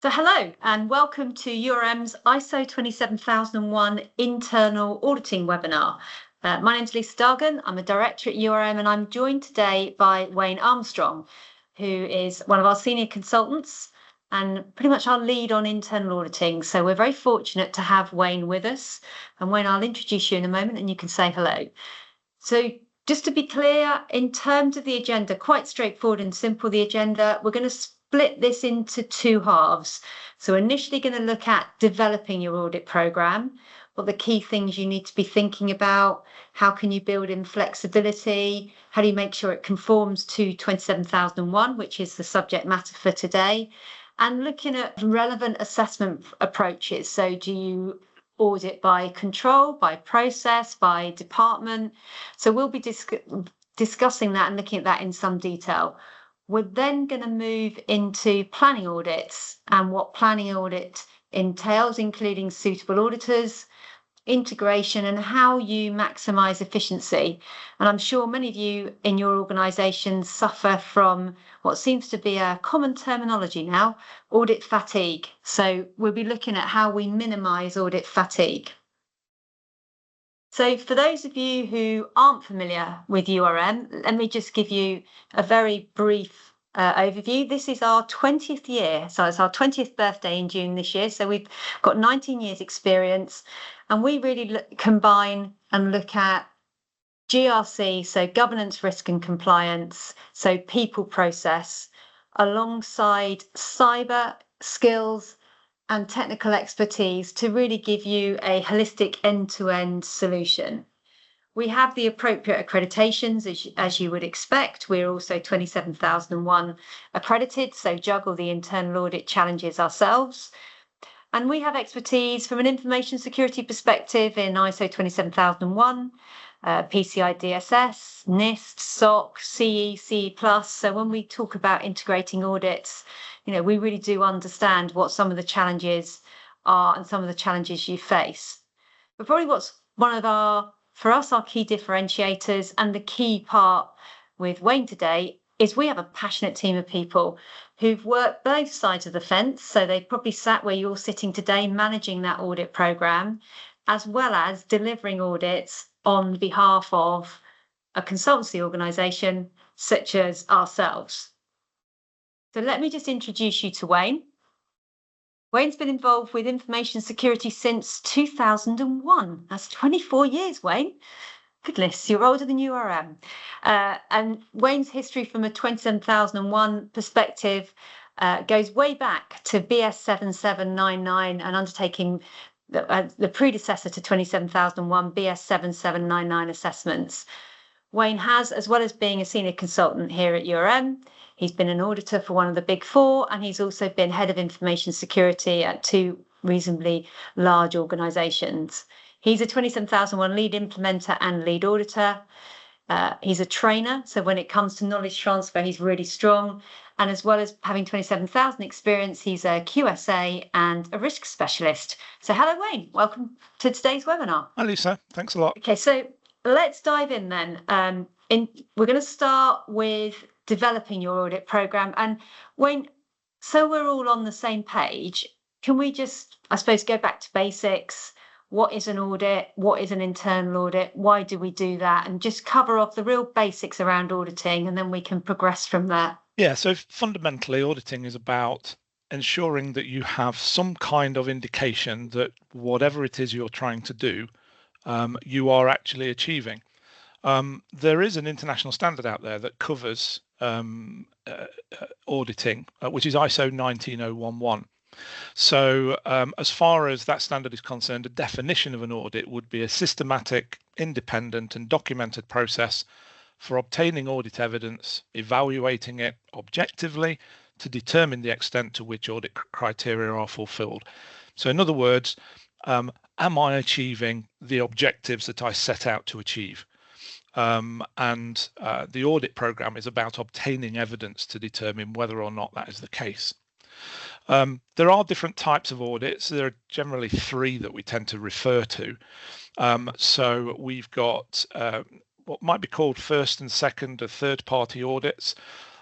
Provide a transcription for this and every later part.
So hello and welcome to URM's ISO 27001 Internal Auditing webinar. My name is Lisa Dargan. I'm a director at URM and I'm joined today by Wayne Armstrong, who is one of our senior consultants and pretty much our lead on internal auditing. So we're very fortunate to have Wayne with us. And Wayne, I'll introduce you in a moment and you can say hello. So just to be clear, in terms of the agenda, quite straightforward and simple, the agenda, we're going to split this into two halves. So initially going to look at developing your audit program, what the key things you need to be thinking about, how can you build in flexibility, how do you make sure it conforms to 27001, which is the subject matter for today, and looking at relevant assessment approaches. So do you audit by control, by process, by department? So we'll be discussing that and looking at that in some detail. We're then going to move into planning audits and what planning audit entails, including suitable auditors, integration, and how you maximise efficiency. And I'm sure many of you in your organisations suffer from what seems to be a common terminology now, audit fatigue. So we'll be looking at how we minimise audit fatigue. So for those of you who aren't familiar with URM, let me just give you a very brief overview. This is our 20th year, so it's our 20th birthday in June this year. So we've got 19 years experience and we really combine and look at GRC, so governance, risk and compliance, so people process, alongside cyber skills and technical expertise to really give you a holistic end-to-end solution. We have the appropriate accreditations, as you would expect. We're also 27001 accredited, so juggle the internal audit challenges ourselves. And we have expertise from an information security perspective in ISO 27001, PCI DSS, NIST, SOC, CE, CE+. So when we talk about integrating audits, we really do understand what some of the challenges are and some of the challenges you face. But probably what's one of our key differentiators and the key part with Wayne today is we have a passionate team of people who've worked both sides of the fence. So they've probably sat where you're sitting today, managing that audit program, as well as delivering audits on behalf of a consultancy organisation such as ourselves. So let me just introduce you to Wayne. Wayne's been involved with information security since 2001. That's 24 years, Wayne. Goodness, you're older than URM. And Wayne's history from a 27001 perspective goes way back to BS 7799 and undertaking the predecessor to 27001, BS 7799 assessments. Wayne has, as well as being a senior consultant here at URM, he's been an auditor for one of the big four, and he's also been head of information security at two reasonably large organisations. He's a 27001 lead implementer and lead auditor. He's a trainer, so when it comes to knowledge transfer, he's really strong. And as well as having 27,000 experience, he's a QSA and a risk specialist. So hello, Wayne. Welcome to today's webinar. Hi, Lisa. Thanks a lot. Okay, so let's dive in then. We're going to start with developing your audit program. And Wayne, so we're all on the same page, can we just, I suppose, go back to basics? What is an audit? What is an internal audit? Why do we do that? And just cover off the real basics around auditing, and then we can progress from there. Yeah, so fundamentally, auditing is about ensuring that you have some kind of indication that whatever it is you're trying to do, you are actually achieving. There is an international standard out there that covers auditing, which is ISO 19011. So as far as that standard is concerned, a definition of an audit would be a systematic, independent and documented process for obtaining audit evidence, evaluating it objectively to determine the extent to which audit criteria are fulfilled. So in other words, am I achieving the objectives that I set out to achieve? And the audit program is about obtaining evidence to determine whether or not that is the case. There are different types of audits. There are generally three that we tend to refer to. So we've got what might be called first and second or third party audits.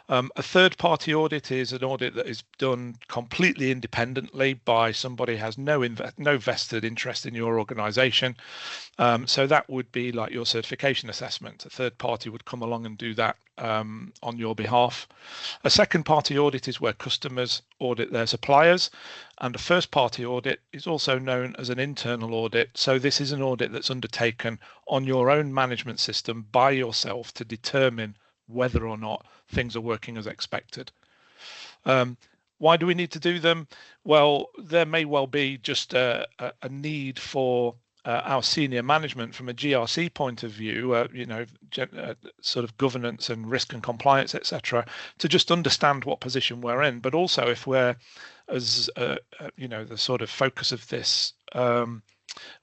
A third-party audit is an audit that is done completely independently by somebody who has no vested interest in your organization. So that would be like your certification assessment. A third party would come along and do that on your behalf. A second-party audit is where customers audit their suppliers, and a first-party audit is also known as an internal audit. So this is an audit that's undertaken on your own management system by yourself to determine whether or not things are working as expected. Why do we need to do them? Well, there may well be just a need for our senior management from a GRC point of view, sort of governance and risk and compliance, etc., to just understand what position we're in. But also, if we're, as the sort of focus of this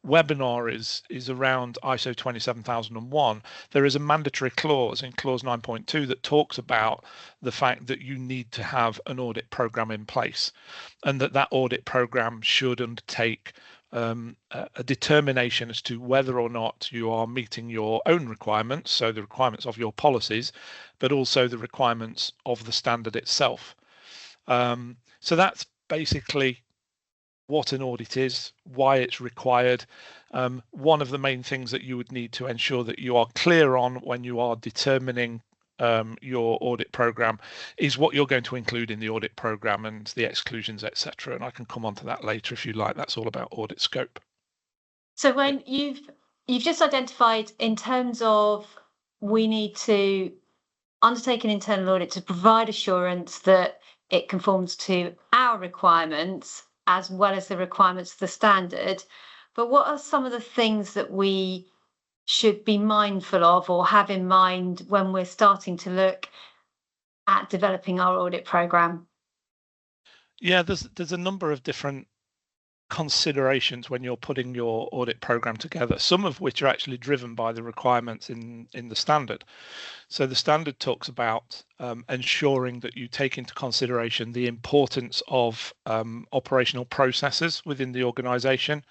webinar is around ISO 27001, there is a mandatory clause in clause 9.2 that talks about the fact that you need to have an audit program in place, and that audit program should undertake a determination as to whether or not you are meeting your own requirements, so the requirements of your policies, but also the requirements of the standard itself. So that's basically what an audit is, why it's required. One of the main things that you would need to ensure that you are clear on when you are determining your audit program is what you're going to include in the audit program and the exclusions, etc. And I can come on to that later if you like. That's all about audit scope. So when you've just identified in terms of we need to undertake an internal audit to provide assurance that it conforms to our requirements as well as the requirements of the standard. But what are some of the things that we should be mindful of or have in mind when we're starting to look at developing our audit program? Yeah, there's a number of different considerations when you're putting your audit program together, some of which are actually driven by the requirements in the standard. So the standard talks about ensuring that you take into consideration the importance of operational processes within the organization.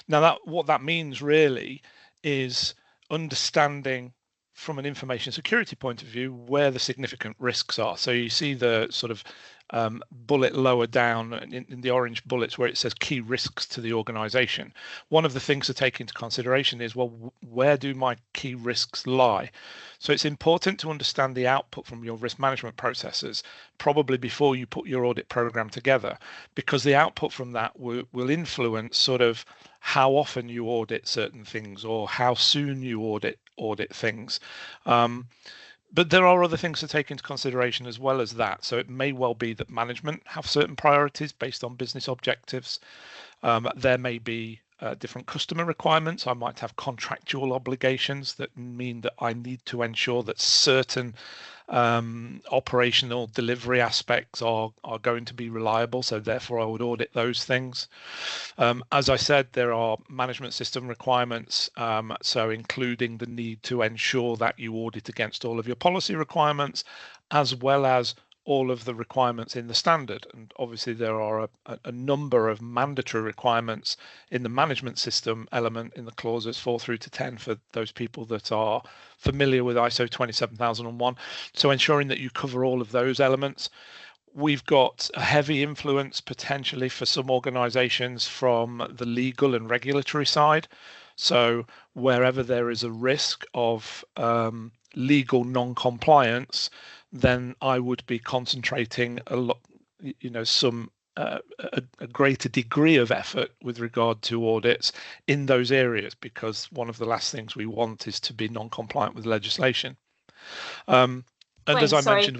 Now, what that means really is understanding from an information security point of view where the significant risks are. So you see the sort of bullet lower down in the orange bullets where it says key risks to the organization. One of the things to take into consideration is, well, where do my key risks lie? So it's important to understand the output from your risk management processes probably before you put your audit program together, because the output from that will influence sort of how often you audit certain things or how soon you audit things. But there are other things to take into consideration as well as that. So it may well be that management have certain priorities based on business objectives. There may be different customer requirements. I might have contractual obligations that mean that I need to ensure that certain operational delivery aspects are going to be reliable. So therefore I would audit those things. As I said, there are management system requirements. So including the need to ensure that you audit against all of your policy requirements, as well as all of the requirements in the standard. And obviously there are a number of mandatory requirements in the management system element in the clauses 4 through to 10 for those people that are familiar with ISO 27001. So ensuring that you cover all of those elements. We've got a heavy influence potentially for some organizations from the legal and regulatory side. So wherever there is a risk of legal non-compliance, then I would be concentrating a lot, a greater degree of effort with regard to audits in those areas, because one of the last things we want is to be non-compliant with legislation. And as I mentioned,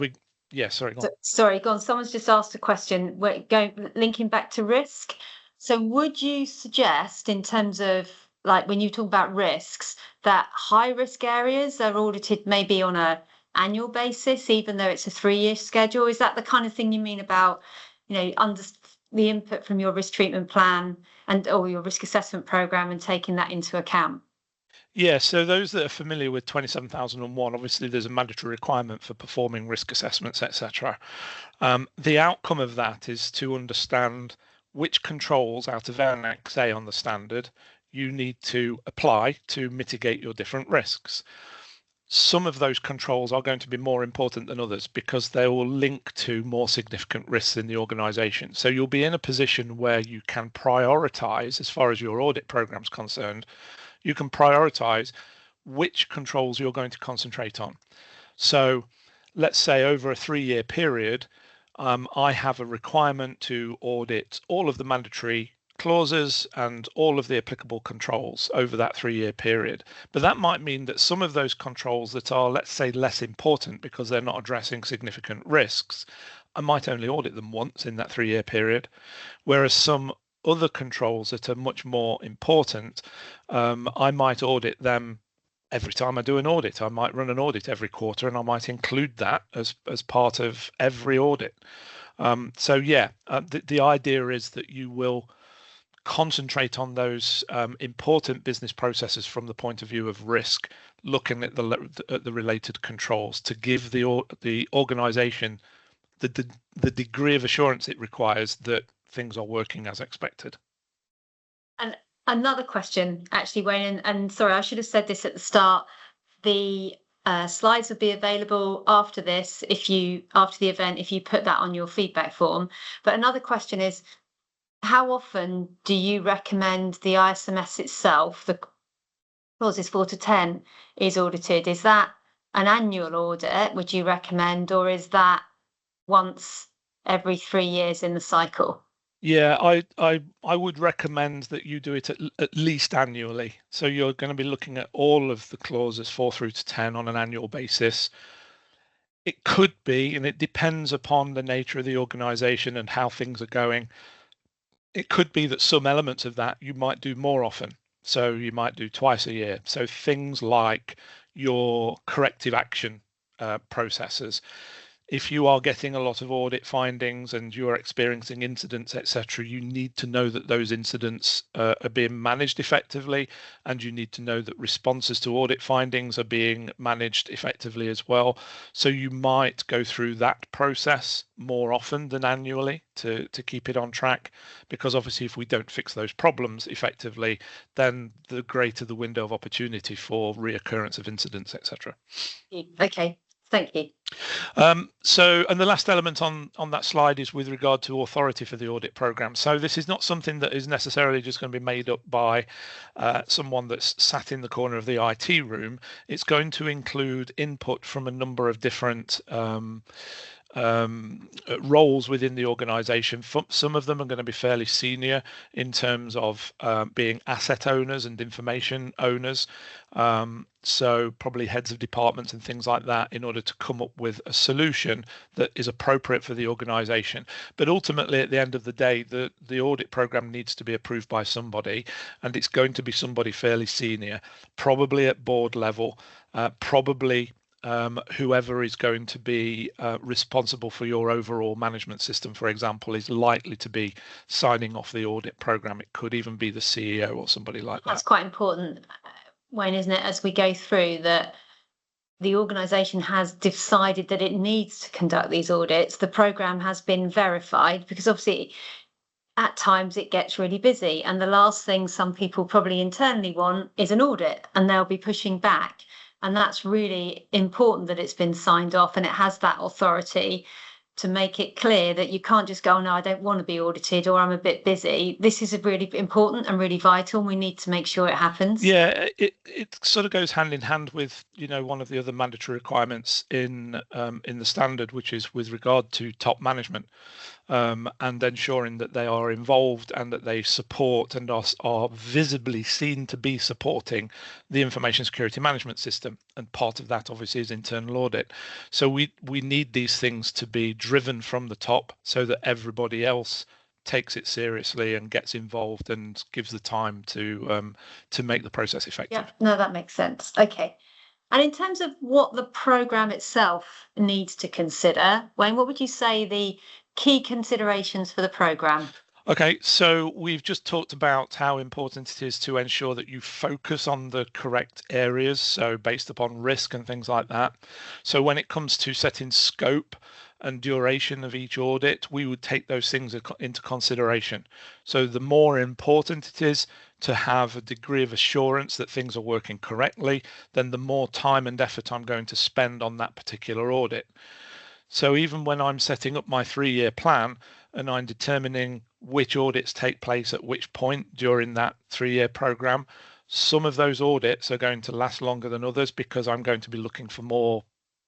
sorry, go on. Sorry, go on. Someone's just asked a question. Linking back to risk. So would you suggest, in terms of like when you talk about risks, that high risk areas are audited maybe on a annual basis, even though it's a 3-year schedule? Is that the kind of thing you mean about, under the input from your risk treatment plan or your risk assessment program and taking that into account? Yeah, so those that are familiar with 27001, obviously there's a mandatory requirement for performing risk assessments, etc. The outcome of that is to understand which controls out of Annex A on the standard you need to apply to mitigate your different risks. some of those controls are going to be more important than others because they will link to more significant risks in the organization. So you'll be in a position where you can prioritize, as far as your audit program is concerned, you can prioritize which controls you're going to concentrate on. So let's say over a 3-year period, I have a requirement to audit all of the mandatory clauses and all of the applicable controls over that 3-year period. But that might mean that some of those controls that are, let's say, less important because they're not addressing significant risks, I might only audit them once in that 3-year period, whereas some other controls that are much more important, I might audit them every time I do an audit. I might run an audit every quarter, and I might include that as part of every audit. So yeah, the idea is that you will concentrate on those important business processes from the point of view of risk, looking at the related controls to give the organization the degree of assurance it requires that things are working as expected. And another question, actually, Wayne, and sorry, I should have said this at the start. The slides will be available after this, after the event, if you put that on your feedback form. But another question is, how often do you recommend the ISMS itself, the clauses 4 to 10, is audited? Is that an annual audit, would you recommend, or is that once every 3 years in the cycle? Yeah, I would recommend that you do it at least annually. So you're going to be looking at all of the clauses 4 through to 10 on an annual basis. It could be, and it depends upon the nature of the organization and how things are going. It could be that some elements of that you might do more often. So you might do twice a year. So things like your corrective action processes. If you are getting a lot of audit findings and you are experiencing incidents, etc., you need to know that those incidents are being managed effectively, and you need to know that responses to audit findings are being managed effectively as well. So you might go through that process more often than annually to keep it on track, because obviously if we don't fix those problems effectively, then the greater the window of opportunity for reoccurrence of incidents, etc. Okay. Thank you. And the last element on that slide is with regard to authority for the audit program. So this is not something that is necessarily just going to be made up by someone that's sat in the corner of the IT room. It's going to include input from a number of different roles within the organization. Some of them are going to be fairly senior in terms of being asset owners and information owners. So probably heads of departments and things like that, in order to come up with a solution that is appropriate for the organization. But ultimately, at the end of the day, the audit program needs to be approved by somebody, and it's going to be somebody fairly senior, probably at board level, probably whoever is going to be responsible for your overall management system, for example, is likely to be signing off the audit program. It could even be the CEO or somebody like that. That's quite important, Wayne, isn't it, as we go through, that the organisation has decided that it needs to conduct these audits. The programme has been verified, because obviously at times it gets really busy, and the last thing some people probably internally want is an audit, and they'll be pushing back. And that's really important that it's been signed off and it has that authority to make it clear that you can't just go, oh, no, I don't want to be audited, or I'm a bit busy. This is really important and really vital. We need to make sure it happens. Yeah, it sort of goes hand in hand with, one of the other mandatory requirements in the standard, which is with regard to top management, and ensuring that they are involved and that they support and are visibly seen to be supporting the information security management system. And part of that obviously is internal audit. So we need these things to be driven from the top so that everybody else takes it seriously and gets involved and gives the time to make the process effective. Yeah, no, that makes sense. Okay. And in terms of what the programme itself needs to consider, Wayne, what would you say the key considerations for the programme? Okay, so we've just talked about how important it is to ensure that you focus on the correct areas, so based upon risk and things like that. So when it comes to setting scope, and duration of each audit, we would take those things into consideration. So the more important it is to have a degree of assurance that things are working correctly, then the more time and effort I'm going to spend on that particular audit. So even when I'm setting up my 3-year plan and I'm determining which audits take place at which point during that 3-year program, some of those audits are going to last longer than others because I'm going to be looking for more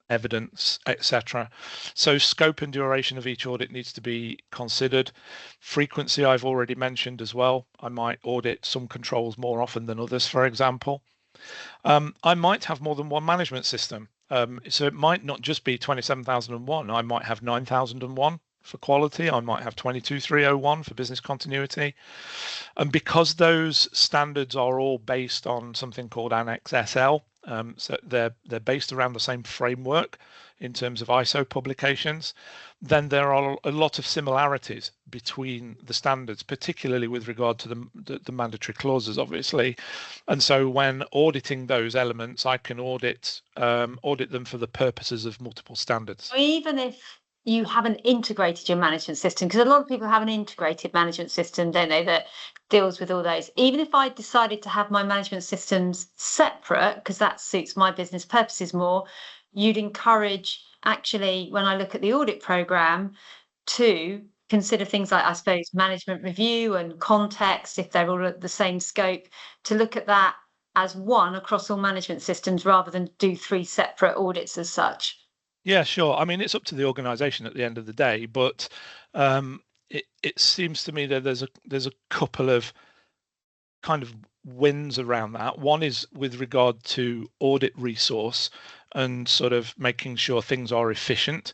evidence, etc. So scope and duration of each audit needs to be considered. Frequency I've already mentioned as well. I might audit some controls more often than others, for example. I might have more than one management system. So it might not just be 27001. I might have 9001 for quality. I might have 22301 for business continuity. And because those standards are all based on something called Annex SL, so they're based around the same framework in terms of ISO publications, then there are a lot of similarities between the standards, particularly with regard to the mandatory clauses, obviously. And so when auditing those elements, I can audit them for the purposes of multiple standards. Even if you haven't integrated your management system, because a lot of people have an integrated management system, don't they, that deals with all those. Even if I decided to have my management systems separate, because that suits my business purposes more, you'd encourage, actually, when I look at the audit program, to consider things like, I suppose, management review and context, if they're all at the same scope, to look at that as one across all management systems rather than do 3 separate audits as such. Yeah, sure. I mean, it's up to the organization at the end of the day, but it seems to me that there's a couple of kind of wins around that. One is with regard to audit resource and sort of making sure things are efficient.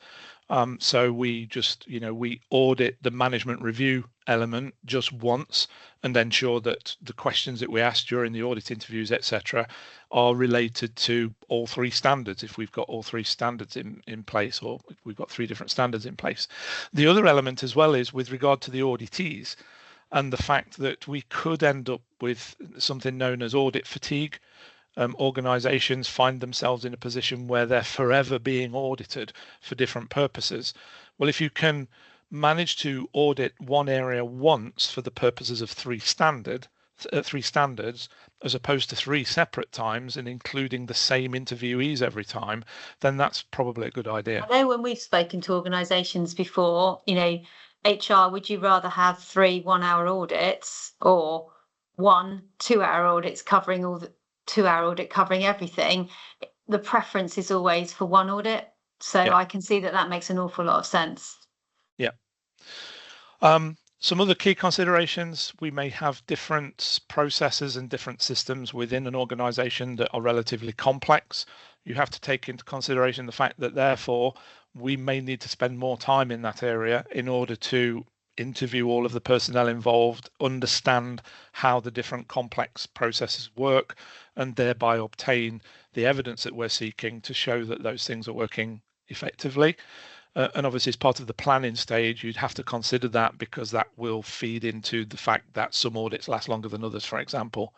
So we just, we audit the management review element just once and ensure that the questions that we ask during the audit interviews, etc., are related to all 3 standards, if we've got all 3 standards in place, or if we've got 3 different standards in place. The other element as well is with regard to the auditees and the fact that we could end up with something known as audit fatigue. Organizations find themselves in a position where they're forever being audited for different purposes. Well, if you can manage to audit one area once for the purposes of 3 standards, as opposed to 3 separate times and including the same interviewees every time, then that's probably a good idea. I know when we've spoken to organisations before, HR, would you rather have 3 1-hour audits or 1 2-hour audits covering all the 2-hour audit covering everything? The preference is always for 1 audit. So Yeah. I can see that makes an awful lot of sense. Yeah. Some other key considerations: we may have different processes and different systems within an organization that are relatively complex. You have to take into consideration the fact that therefore we may need to spend more time in that area in order to interview all of the personnel involved, understand how the different complex processes work, and thereby obtain the evidence that we're seeking to show that those things are working effectively. And obviously, as part of the planning stage, you'd have to consider that because that will feed into the fact that some audits last longer than others, for example.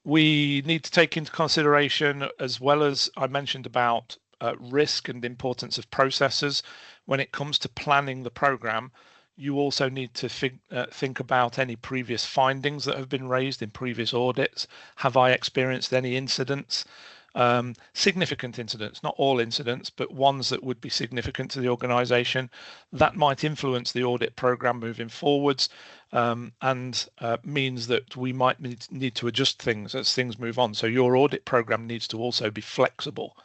We need to take into consideration, as well as I mentioned about risk and importance of processes, when it comes to planning the program, you also need to think about any previous findings that have been raised in previous audits. Have I experienced any incidents? Significant incidents, not all incidents, but ones that would be significant to the organization. That might influence the audit program moving forwards, and means that we might need to adjust things as things move on. So your audit program needs to also be flexible.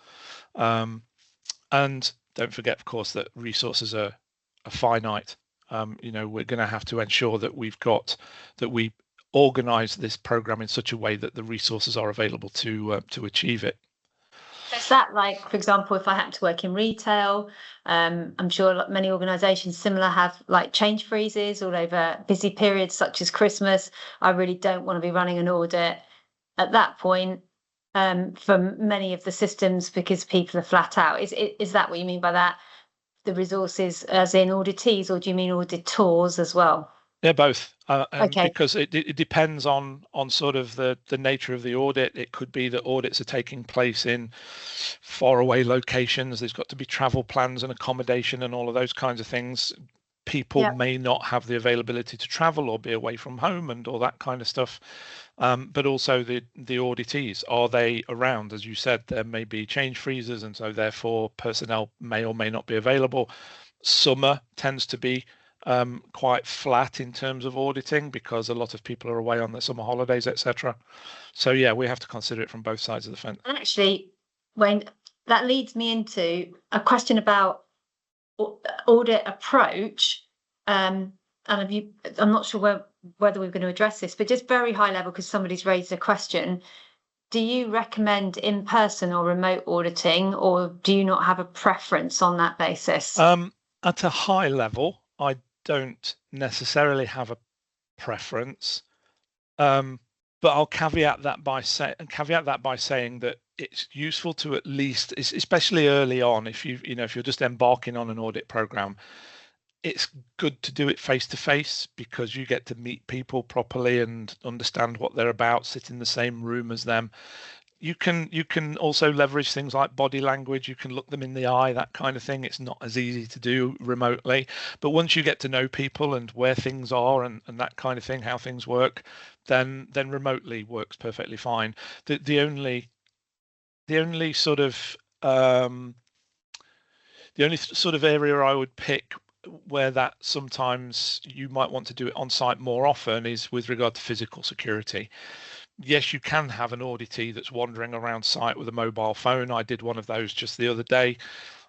And don't forget, of course, that resources are finite. We're going to have to ensure that we organize this program in such a way that the resources are available to achieve it. Is that like, for example, if I happen to work in retail, I'm sure many organisations similar have like change freezes all over busy periods such as Christmas. I really don't want to be running an audit at that point for many of the systems because people are flat out. Is that what you mean by that? The resources as in auditees, or do you mean auditors as well? Yeah, both. Okay. Because it depends on sort of the nature of the audit. It could be that audits are taking place in faraway locations. There's got to be travel plans and accommodation and all of those kinds of things. People may not have the availability to travel or be away from home and all that kind of stuff. But also the auditees, are they around? As you said, there may be change freezers, and so therefore personnel may or may not be available. Summer tends to be quite flat in terms of auditing because a lot of people are away on their summer holidays, etc. So yeah, we have to consider it from both sides of the fence. And actually, Wayne, that leads me into a question about audit approach. And I'm not sure whether we're going to address this, but just very high level, because somebody's raised a question. Do you recommend in-person or remote auditing, or do you not have a preference on that basis? At a high level, I don't necessarily have a preference, but I'll caveat that by saying that it's useful to at least, especially early on, if you're just embarking on an audit program, it's good to do it face to face because you get to meet people properly and understand what they're about, sit in the same room as them. You can also leverage things like body language. You can look them in the eye, that kind of thing. It's not as easy to do remotely, but once you get to know people and where things are and that kind of thing, how things work, then remotely works perfectly fine. The only sort of area I would pick where that sometimes you might want to do it on site more often is with regard to physical security. Yes, you can have an auditee that's wandering around site with a mobile phone. I did one of those just the other day,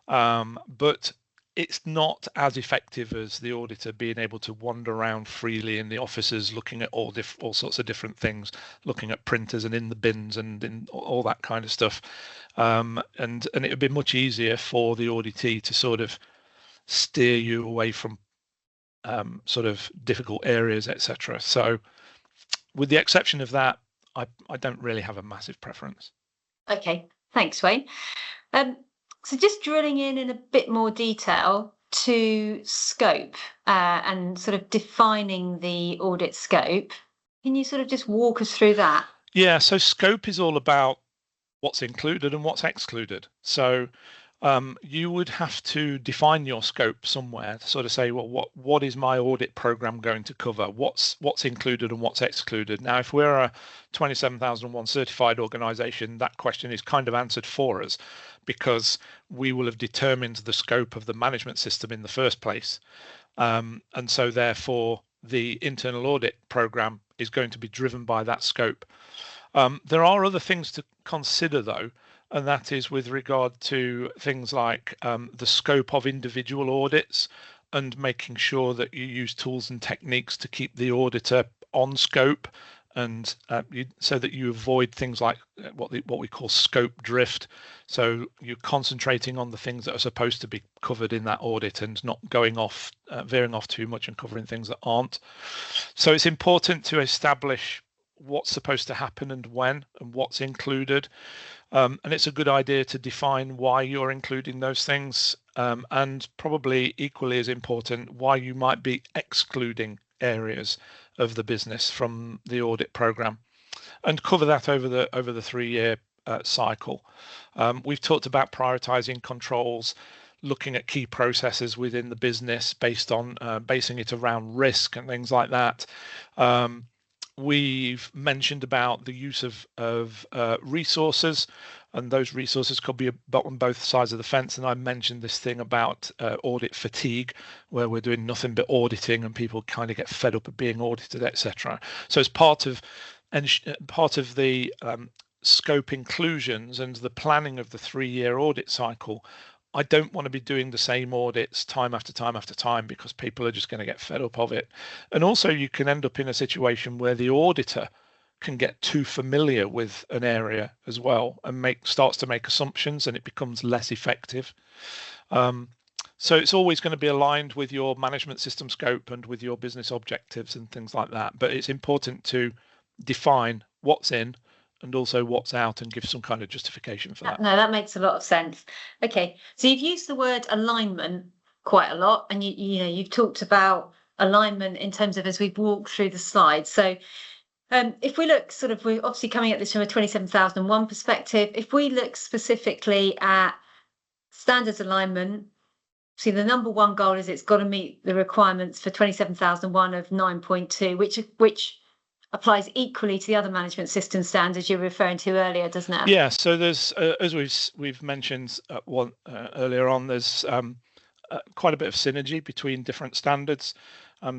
but it's not as effective as the auditor being able to wander around freely in the offices, looking at all sorts of different things, looking at printers and in the bins and in all that kind of stuff. And it would be much easier for the auditee to sort of steer you away from sort of difficult areas, etc. So, with the exception of that, I don't really have a massive preference. Okay, thanks, Wayne. So just drilling in a bit more detail to scope and sort of defining the audit scope. Can you sort of just walk us through that? Yeah, so scope is all about what's included and what's excluded. So you would have to define your scope somewhere to sort of say, well, what is my audit program going to cover? What's included and what's excluded? Now, if we're a 27001 certified organization, that question is kind of answered for us because we will have determined the scope of the management system in the first place. And so therefore, the internal audit program is going to be driven by that scope. There are other things to consider, though, and that is with regard to things like the scope of individual audits and making sure that you use tools and techniques to keep the auditor on scope, and so that you avoid things like what we call scope drift. So you're concentrating on the things that are supposed to be covered in that audit and not going off, veering off too much and covering things that aren't. So it's important to establish what's supposed to happen and when and what's included. And it's a good idea to define why you're including those things, and probably equally as important, why you might be excluding areas of the business from the audit program, and cover that over the 3-year cycle. We've talked about prioritizing controls, looking at key processes within the business based on basing it around risk and things like that. We've mentioned about the use of resources, and those resources could be on both sides of the fence. And I mentioned this thing about audit fatigue, where we're doing nothing but auditing and people kind of get fed up of being audited, etc. So as part of the scope inclusions and the planning of the 3-year audit cycle, I don't want to be doing the same audits time after time after time because people are just going to get fed up of it. And also you can end up in a situation where the auditor can get too familiar with an area as well and starts to make assumptions, and it becomes less effective. So it's always going to be aligned with your management system scope and with your business objectives and things like that. But it's important to define what's in and also what's out and give some kind of justification for that. No, that makes a lot of sense. Okay, so you've used the word alignment quite a lot, and you've talked about alignment in terms of as we've walked through the slides. So if we look we're obviously coming at this from a 27001 perspective. If we look specifically at standards alignment, see the number one goal is it's got to meet the requirements for 27001 of 9.2, which applies equally to the other management system standards you were referring to earlier, doesn't it? Yeah, so there's, as we've mentioned earlier on, there's quite a bit of synergy between different standards.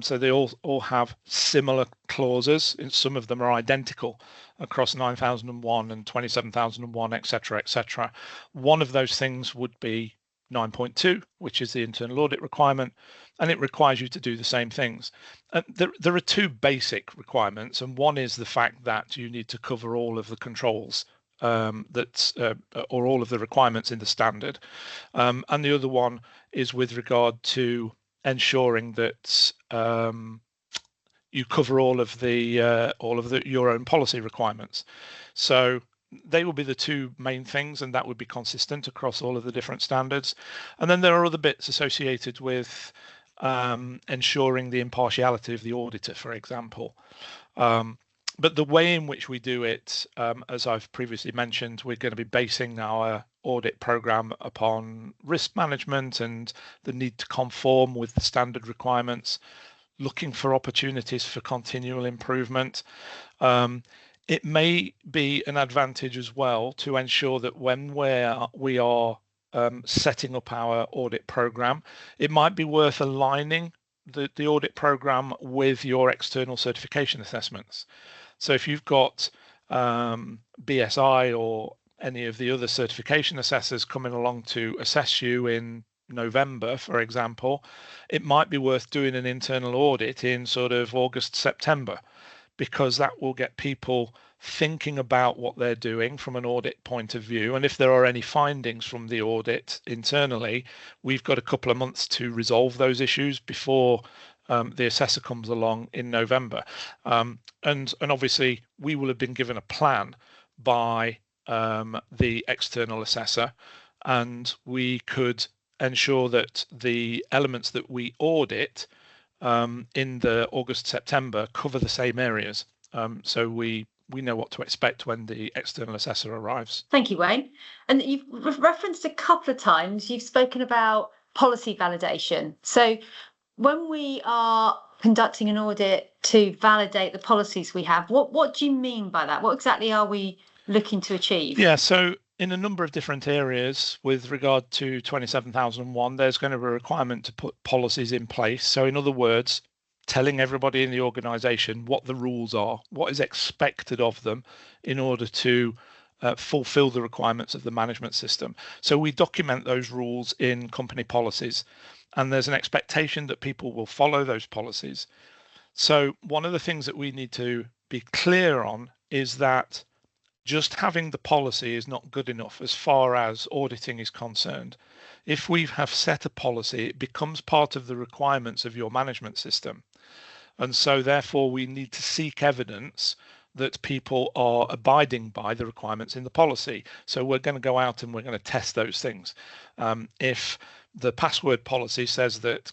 So they all have similar clauses, and some of them are identical across 9001 and 27001, etc., etc. One of those things would be 9.2, which is the internal audit requirement, and it requires you to do the same things. There are two basic requirements, and one is the fact that you need to cover all of the controls or all of the requirements in the standard, and the other one is with regard to ensuring that you cover all of your own policy requirements. So they will be the two main things, and that would be consistent across all of the different standards. And then there are other bits associated with ensuring the impartiality of the auditor, for example. But the way in which we do it, as I've previously mentioned, we're going to be basing our audit program upon risk management and the need to conform with the standard requirements, looking for opportunities for continual improvement. It may be an advantage as well to ensure that when we are setting up our audit program, it might be worth aligning the audit program with your external certification assessments. So if you've got BSI or any of the other certification assessors coming along to assess you in November, for example, it might be worth doing an internal audit in sort of August, September, because that will get people thinking about what they're doing from an audit point of view. And if there are any findings from the audit internally, we've got a couple of months to resolve those issues before the assessor comes along in November. And obviously we will have been given a plan by the external assessor, and we could ensure that the elements that we audit in the August, September cover the same areas. So we know what to expect when the external assessor arrives. Thank you, Wayne. And you've referenced a couple of times, you've spoken about policy validation. So when we are conducting an audit to validate the policies we have, what do you mean by that? What exactly are we looking to achieve? Yeah, so in a number of different areas with regard to 27001, there's going to be a requirement to put policies in place. So in other words, telling everybody in the organization what the rules are, what is expected of them in order to fulfill the requirements of the management system. So we document those rules in company policies, and there's an expectation that people will follow those policies. So one of the things that we need to be clear on is that just having the policy is not good enough as far as auditing is concerned. If we have set a policy, it becomes part of the requirements of your management system. And so therefore we need to seek evidence that people are abiding by the requirements in the policy. So we're going to go out and we're going to test those things. If the password policy says that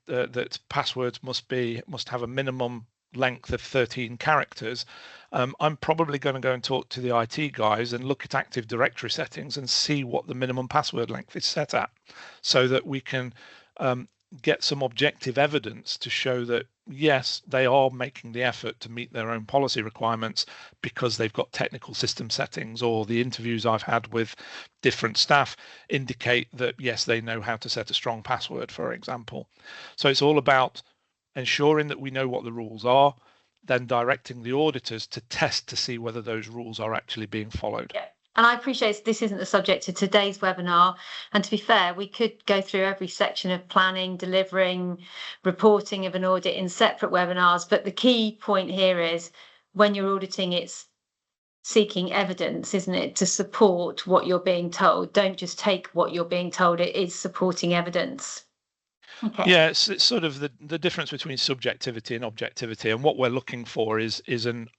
that passwords must have a minimum length of 13 characters, I'm probably going to go and talk to the IT guys and look at Active Directory settings and see what the minimum password length is set at, so that we can get some objective evidence to show that yes, they are making the effort to meet their own policy requirements because they've got technical system settings, or the interviews I've had with different staff indicate that yes, they know how to set a strong password, for example. So it's all about ensuring that we know what the rules are, then directing the auditors to test to see whether those rules are actually being followed. Yeah. And I appreciate this isn't the subject of today's webinar. And to be fair, we could go through every section of planning, delivering, reporting of an audit in separate webinars. But the key point here is when you're auditing, it's seeking evidence, isn't it, to support what you're being told. Don't just take what you're being told. It is supporting evidence. Okay. Yeah, it's sort of the difference between subjectivity and objectivity. And what we're looking for is an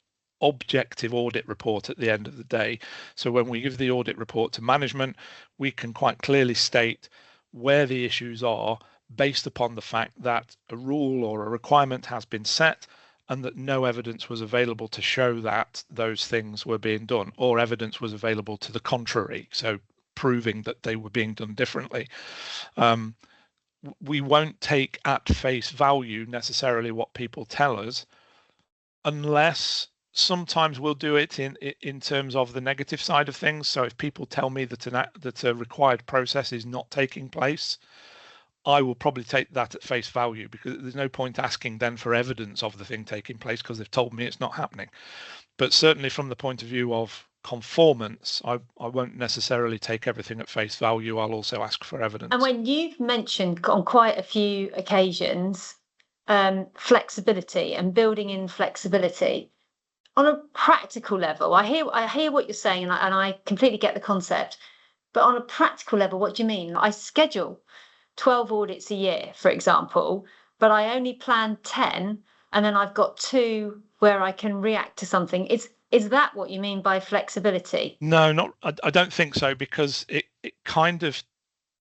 objective audit report at the end of the day. So when we give the audit report to management, we can quite clearly state where the issues are based upon the fact that a rule or a requirement has been set and that no evidence was available to show that those things were being done, or evidence was available to the contrary, so proving that they were being done differently. We won't take at face value necessarily what people tell us, unless sometimes we'll do it in terms of the negative side of things. So if people tell me that a required process is not taking place, I will probably take that at face value, because there's no point asking then for evidence of the thing taking place because they've told me it's not happening. But certainly from the point of view of conformance, I won't necessarily take everything at face value. I'll also ask for evidence. And when you've mentioned on quite a few occasions flexibility and building in flexibility, on a practical level, I hear what you're saying, and I completely get the concept. But on a practical level, what do you mean? I schedule 12 audits a year, for example, but I only plan 10, and then I've got 2 where I can react to something. Is that what you mean by flexibility? No, I don't think so, because it kind of,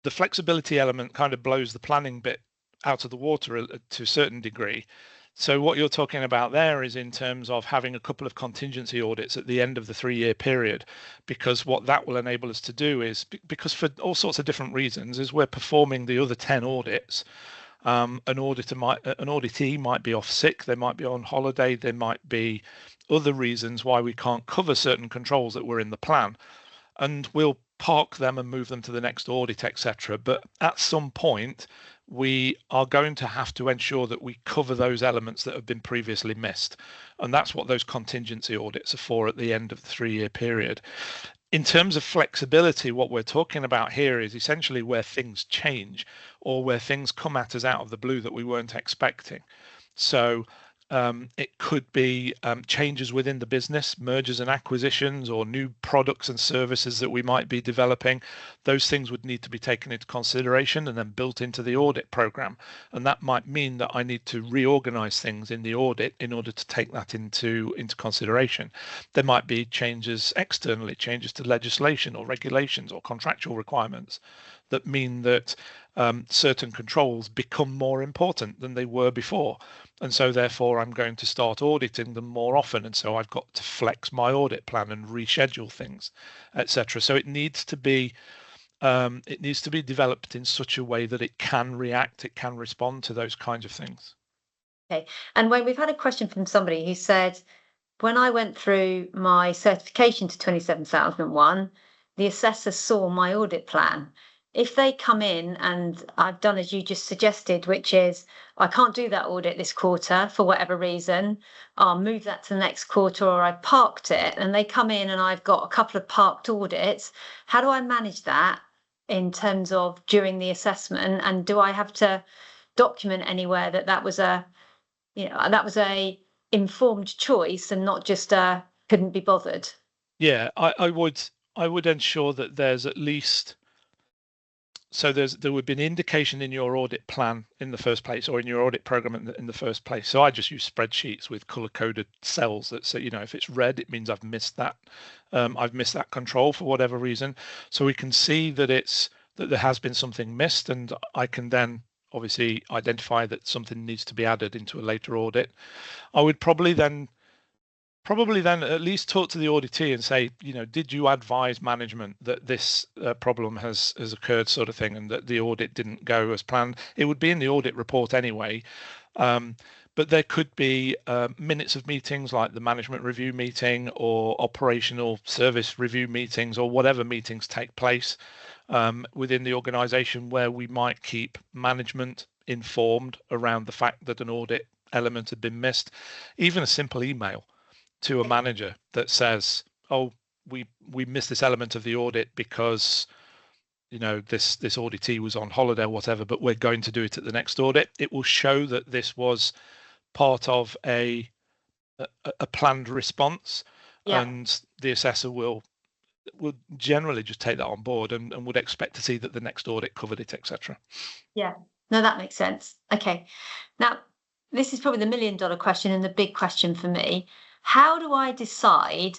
the flexibility element kind of blows the planning bit out of the water to a certain degree. So what you're talking about there is in terms of having a couple of contingency audits at the end of the 3-year period, because what that will enable us to do is, because for all sorts of different reasons, is we're performing the other 10 audits. An auditee might be off sick, they might be on holiday, there might be other reasons why we can't cover certain controls that were in the plan, and we'll park them and move them to the next audit, etc. But at some point, we are going to have to ensure that we cover those elements that have been previously missed. And that's what those contingency audits are for at the end of the 3-year period. In terms of flexibility, what we're talking about here is essentially where things change, or where things come at us out of the blue that we weren't expecting. So it could be changes within the business, mergers and acquisitions, or new products and services that we might be developing. Those things would need to be taken into consideration and then built into the audit program. And that might mean that I need to reorganize things in the audit in order to take that into consideration. There might be changes externally, changes to legislation or regulations or contractual requirements that mean that certain controls become more important than they were before. And so therefore I'm going to start auditing them more often. And so I've got to flex my audit plan and reschedule things, etc. So it needs to be developed in such a way that it can react, it can respond to those kinds of things. Okay. And when we've had a question from somebody who said, when I went through my certification to 27001, the assessor saw my audit plan. If they come in and I've done as you just suggested, which is I can't do that audit this quarter for whatever reason, I'll move that to the next quarter, or I parked it, and they come in and I've got a couple of parked audits, how do I manage that in terms of during the assessment? And do I have to document anywhere that was a informed choice and not just couldn't be bothered? Yeah, I would ensure that there's at least, so there would be an indication in your audit plan in the first place, or in your audit program in the first place. So I just use spreadsheets with color-coded cells that say, if it's red, it means I've missed that. I've missed that control for whatever reason. So we can see that there has been something missed, and I can then obviously identify that something needs to be added into a later audit. I would probably then at least talk to the auditee and say, did you advise management that this problem has occurred, sort of thing, and that the audit didn't go as planned? It would be in the audit report anyway, but there could be minutes of meetings like the management review meeting or operational service review meetings, or whatever meetings take place within the organization, where we might keep management informed around the fact that an audit element had been missed. Even a simple email to a manager that says, oh, we missed this element of the audit because this auditee was on holiday or whatever, but we're going to do it at the next audit. It will show that this was part of a planned response. Yeah. And the assessor will generally just take that on board and would expect to see that the next audit covered it, etc. Yeah, no, that makes sense. Okay, now this is probably the $1 million question and the big question for me. How do I decide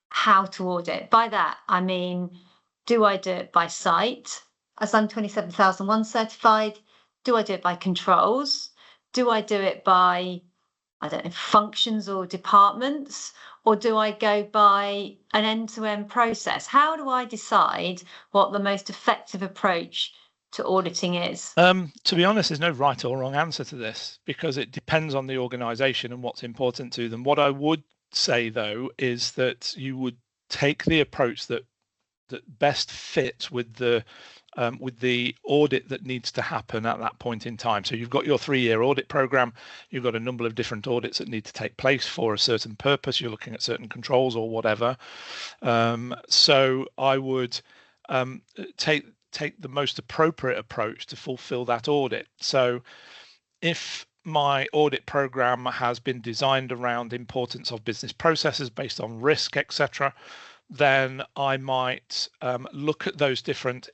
how to audit? By that, I mean, do I do it by site, as I'm 27001 certified? Do I do it by controls? Do I do it by, I don't know, functions or departments? Or do I go by an end-to-end process? How do I decide what the most effective approach to auditing is? To be honest, there's no right or wrong answer to this because it depends on the organization and what's important to them. What I would say, though, is that you would take the approach that best fits with the audit that needs to happen at that point in time. So you've got your 3-year audit program, you've got a number of different audits that need to take place for a certain purpose, you're looking at certain controls or whatever. So I would take the most appropriate approach to fulfill that audit. So if my audit program has been designed around importance of business processes based on risk, etc., then I might look at those different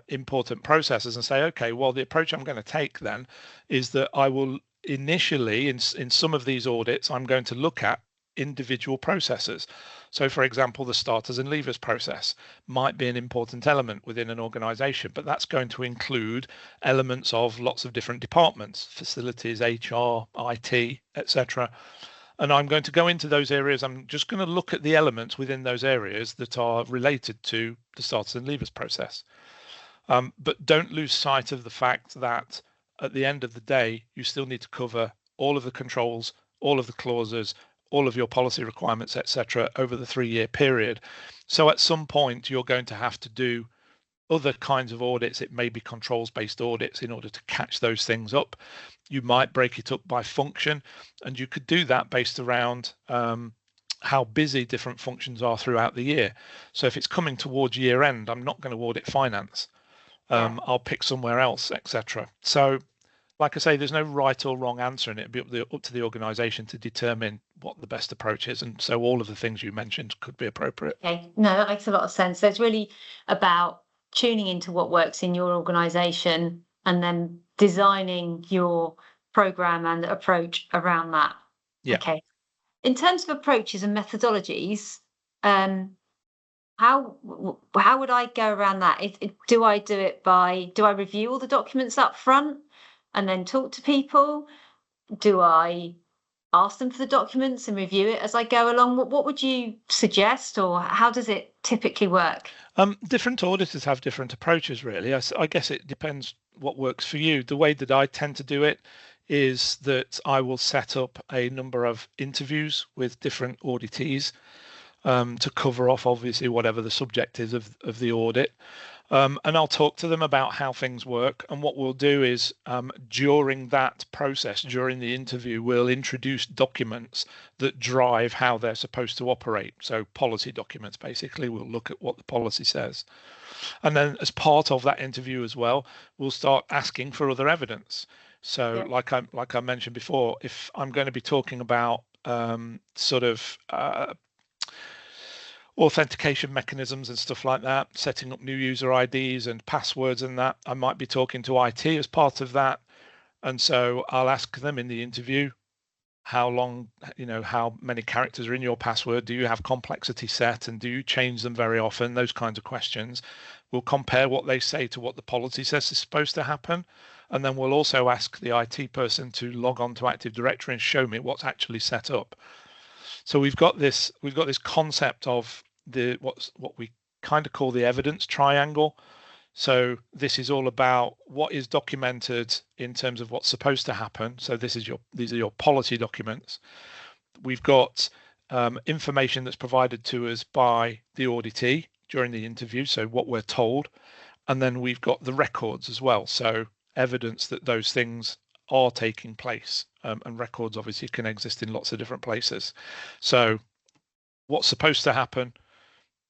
important processes and say, okay, well, the approach I'm going to take then is that I will initially, in some of these audits, I'm going to look at individual processes. So, for example, the starters and leavers process might be an important element within an organization, but that's going to include elements of lots of different departments, facilities, HR, IT, etc. And I'm going to go into those areas. I'm just going to look at the elements within those areas that are related to the starters and leavers process. But don't lose sight of the fact that at the end of the day, you still need to cover all of the controls, all of the clauses, all of your policy requirements, etc., over the 3-year period. So at some point, you're going to have to do other kinds of audits. It may be controls-based audits in order to catch those things up. You might break it up by function, and you could do that based around how busy different functions are throughout the year. So if it's coming towards year end, I'm not going to audit finance. I'll pick somewhere else, etc. So like I say, there's no right or wrong answer, and it'd be up to the organization to determine what the best approach is. And so all of the things you mentioned could be appropriate. Okay, no, that makes a lot of sense. So it's really about tuning into what works in your organization and then designing your program and approach around that. Yeah. Okay. In terms of approaches and methodologies, how would I go around that? Do I review all the documents up front and then talk to people? Do I ask them for the documents and review it as I go along? What would you suggest, or how does it typically work? Different auditors have different approaches, really. I guess it depends what works for you. The way that I tend to do it is that I will set up a number of interviews with different auditees to cover off, obviously, whatever the subject is of the audit. And I'll talk to them about how things work. And what we'll do is during that process, during the interview, we'll introduce documents that drive how they're supposed to operate. So policy documents, basically, we'll look at what the policy says. And then as part of that interview as well, we'll start asking for other evidence. So like I mentioned before, if I'm going to be talking about authentication mechanisms and stuff like that, setting up new user IDs and passwords and that, I might be talking to IT as part of that. And so I'll ask them in the interview, how long, how many characters are in your password? Do you have complexity set, and do you change them very often? Those kinds of questions. We'll compare what they say to what the policy says is supposed to happen. And then we'll also ask the IT person to log on to Active Directory and show me what's actually set up. So we've got this concept of what we kind of call the evidence triangle. So this is all about what is documented in terms of what's supposed to happen. So these are your policy documents. We've got information that's provided to us by the auditee during the interview, so what we're told, and then we've got the records as well. So evidence that those things are taking place, and records obviously can exist in lots of different places. So what's supposed to happen,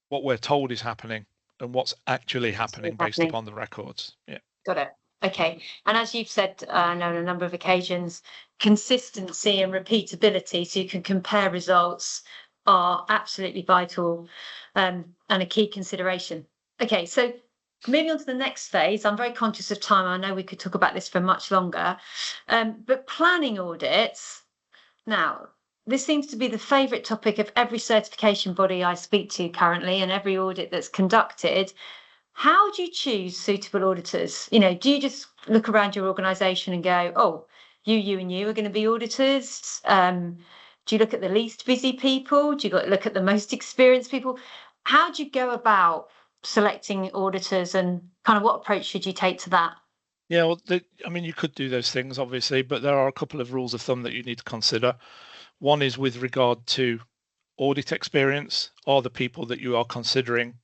what we're told is happening, and what's actually happening based upon the records. Yeah. Got it. Okay. And as you've said, I know on a number of occasions, consistency and repeatability, so you can compare results, are absolutely vital and a key consideration. Okay, so moving on to the next phase, I'm very conscious of time. I know we could talk about this for much longer, but planning audits. Now, this seems to be the favourite topic of every certification body I speak to currently, and every audit that's conducted. How do you choose suitable auditors? You know, do you just look around your organisation and go, oh, you, and you are going to be auditors? Do you look at the least busy people? Do you look at the most experienced people? How do you go about selecting auditors, and kind of what approach should you take to that? Yeah, well, I mean, you could do those things, obviously, but there are a couple of rules of thumb that you need to consider. One is with regard to audit experience. Are the people that you are considering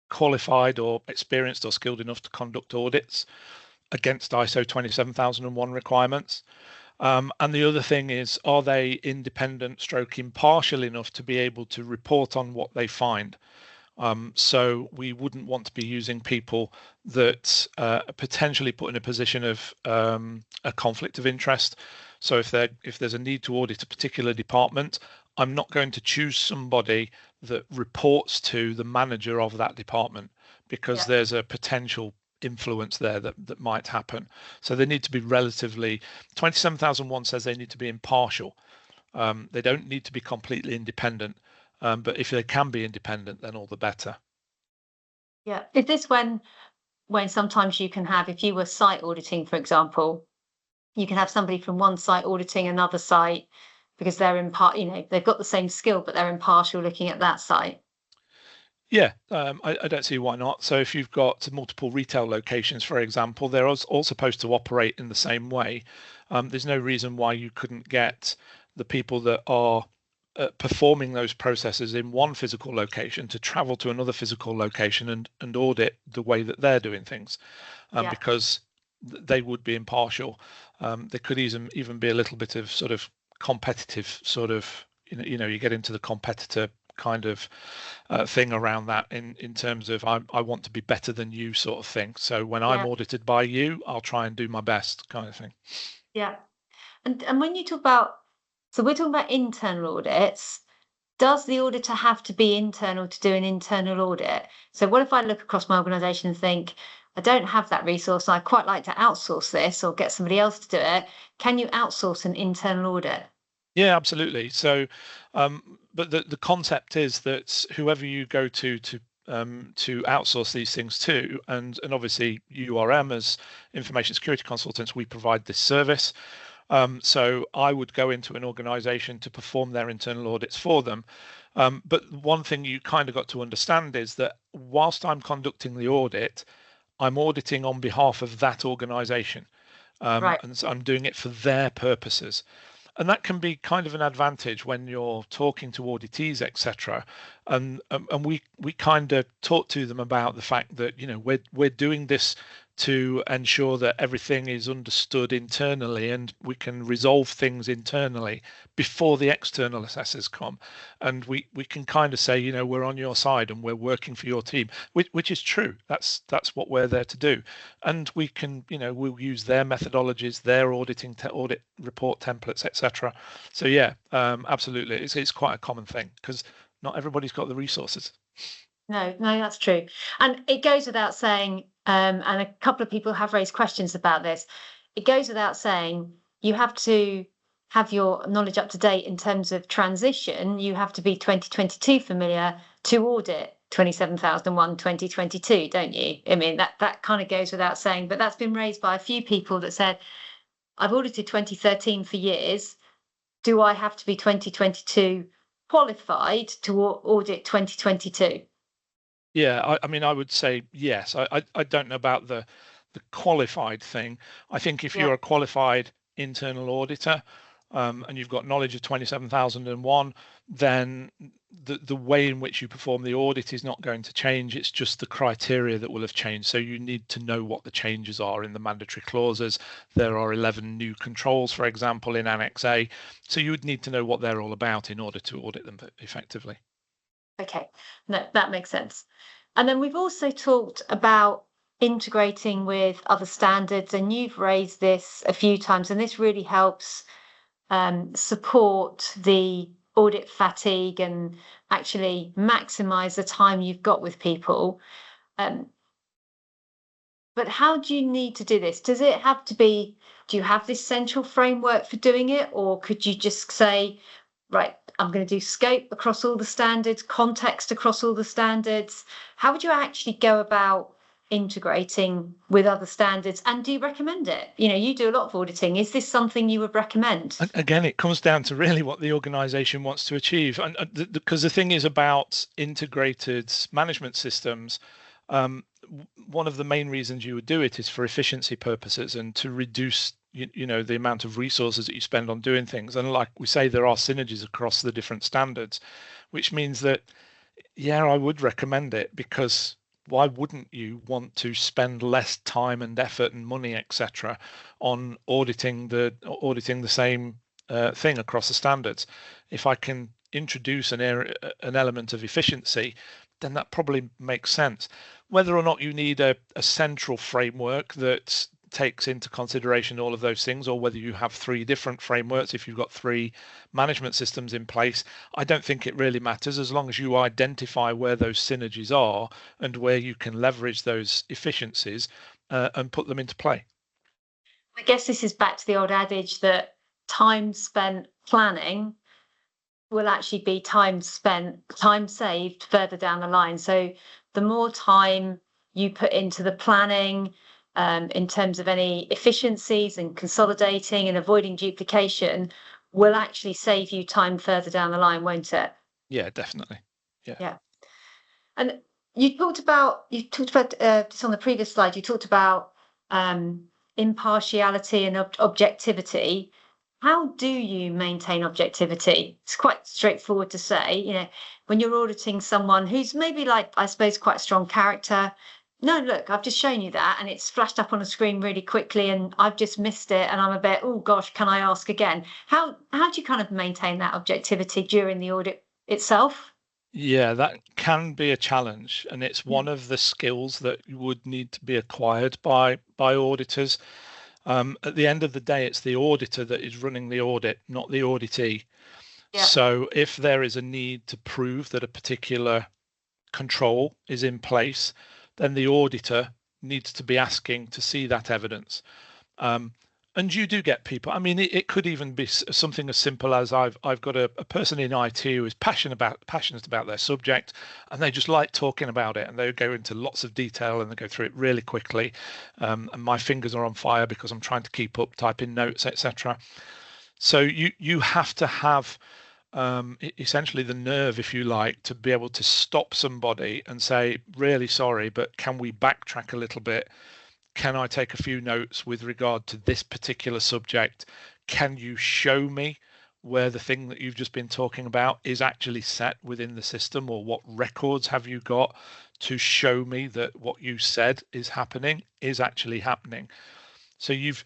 qualified or experienced or skilled enough to conduct audits against ISO 27001 requirements? And the other thing is, are they independent stroke impartial enough to be able to report on what they find? So we wouldn't want to be using people that potentially put in a position of a conflict of interest. So if there's a need to audit a particular department, I'm not going to choose somebody that reports to the manager of that department, because there's a potential influence there that might happen. So they need to be relatively, 27001 says they need to be impartial. They don't need to be completely independent, but if they can be independent, then all the better. Yeah. Is this when sometimes you can have, if you were site auditing, for example, you can have somebody from one site auditing another site because they're you know, they've got the same skill, but they're impartial looking at that site? Yeah, I don't see why not. So if you've got multiple retail locations, for example, they're all supposed to operate in the same way. There's no reason why you couldn't get the people that are performing those processes in one physical location to travel to another physical location and audit the way that they're doing things, because they would be impartial. There could even be a little bit of sort of competitive sort of, you get into the competitor kind of thing around that in terms of I want to be better than you sort of thing. So when I'm audited by you, I'll try and do my best kind of thing. Yeah. And when you talk about, so we're talking about internal audits, does the auditor have to be internal to do an internal audit? So what if I look across my organisation and think, I don't have that resource and I'd quite like to outsource this or get somebody else to do it? Can you outsource an internal audit? Yeah, absolutely. So, but the concept is that whoever you go to outsource these things to, and obviously URM as information security consultants, we provide this service. So I would go into an organization to perform their internal audits for them. But one thing you kind of got to understand is that whilst I'm conducting the audit, I'm auditing on behalf of that organization. Right. And so I'm doing it for their purposes. And that can be kind of an advantage when you're talking to auditees, etc. And we kind of talk to them about the fact that we're doing this to ensure that everything is understood internally and we can resolve things internally before the external assessors come. And we can kind of say, we're on your side and we're working for your team, which is true. That's what we're there to do. And we can, we'll use their methodologies, their audit report templates, etc. So yeah, absolutely. It's quite a common thing because not everybody's got the resources. No, that's true. And it goes without saying, and a couple of people have raised questions about this. It goes without saying, you have to have your knowledge up to date in terms of transition. You have to be 2022 familiar to audit 27001 2022, don't you? I mean, that kind of goes without saying, but that's been raised by a few people that said, I've audited 2013 for years. Do I have to be 2022 qualified to audit 2022? Yeah, I mean, I would say yes. I don't know about the qualified thing. I think if you're a qualified internal auditor, and you've got knowledge of 27001, then the way in which you perform the audit is not going to change. It's just the criteria that will have changed. So you need to know what the changes are in the mandatory clauses. There are 11 new controls, for example, in Annex A. So you would need to know what they're all about in order to audit them effectively. Okay, no, that makes sense. And then we've also talked about integrating with other standards, and you've raised this a few times, and this really helps support the audit fatigue and actually maximize the time you've got with people. But how do you need to do this? Does it have to be, do you have this central framework for doing it? Or could you just say, right, I'm going to do scope across all the standards, context across all the standards. How would you actually go about integrating with other standards, and do you recommend it? You do a lot of auditing. Is this something you would recommend? Again, it comes down to really what the organization wants to achieve. And because the thing is about integrated management systems, one of the main reasons you would do it is for efficiency purposes and to reduce the amount of resources that you spend on doing things. And like we say, there are synergies across the different standards, which means that, yeah, I would recommend it, because why wouldn't you want to spend less time and effort and money, etc., on auditing the same thing across the standards? If I can introduce an element of efficiency, then that probably makes sense. Whether or not you need a central framework that takes into consideration all of those things, or whether you have 3 different frameworks, if you've got 3 management systems in place, I don't think it really matters, as long as you identify where those synergies are and where you can leverage those efficiencies and put them into play. I guess this is back to the old adage that time spent planning will actually be time saved further down the line. So the more time you put into the planning, in terms of any efficiencies and consolidating and avoiding duplication, will actually save you time further down the line, won't it? Yeah, definitely. Yeah. And you talked about just on the previous slide, you talked about impartiality and objectivity. How do you maintain objectivity? It's quite straightforward to say, when you're auditing someone who's maybe, like, I suppose, quite a strong character. No, look, I've just shown you that, and it's flashed up on a screen really quickly, and I've just missed it, and I'm a bit, oh gosh, can I ask again? How do you kind of maintain that objectivity during the audit itself? Yeah, that can be a challenge, and it's one of the skills that would need to be acquired by auditors. At the end of the day, it's the auditor that is running the audit, not the auditee. Yeah. So if there is a need to prove that a particular control is in place, then the auditor needs to be asking to see that evidence. And you do get people. I mean, it could even be something as simple as I've got a person in IT who is passionate about their subject, and they just like talking about it, and they go into lots of detail and they go through it really quickly. And my fingers are on fire because I'm trying to keep up, typing notes, etc. So you have to have essentially the nerve, if you like, to be able to stop somebody and say, really sorry, but can we backtrack a little bit? Can I take a few notes with regard to this particular subject? Can you show me where the thing that you've just been talking about is actually set within the system, or what records have you got to show me that what you said is actually happening? So you've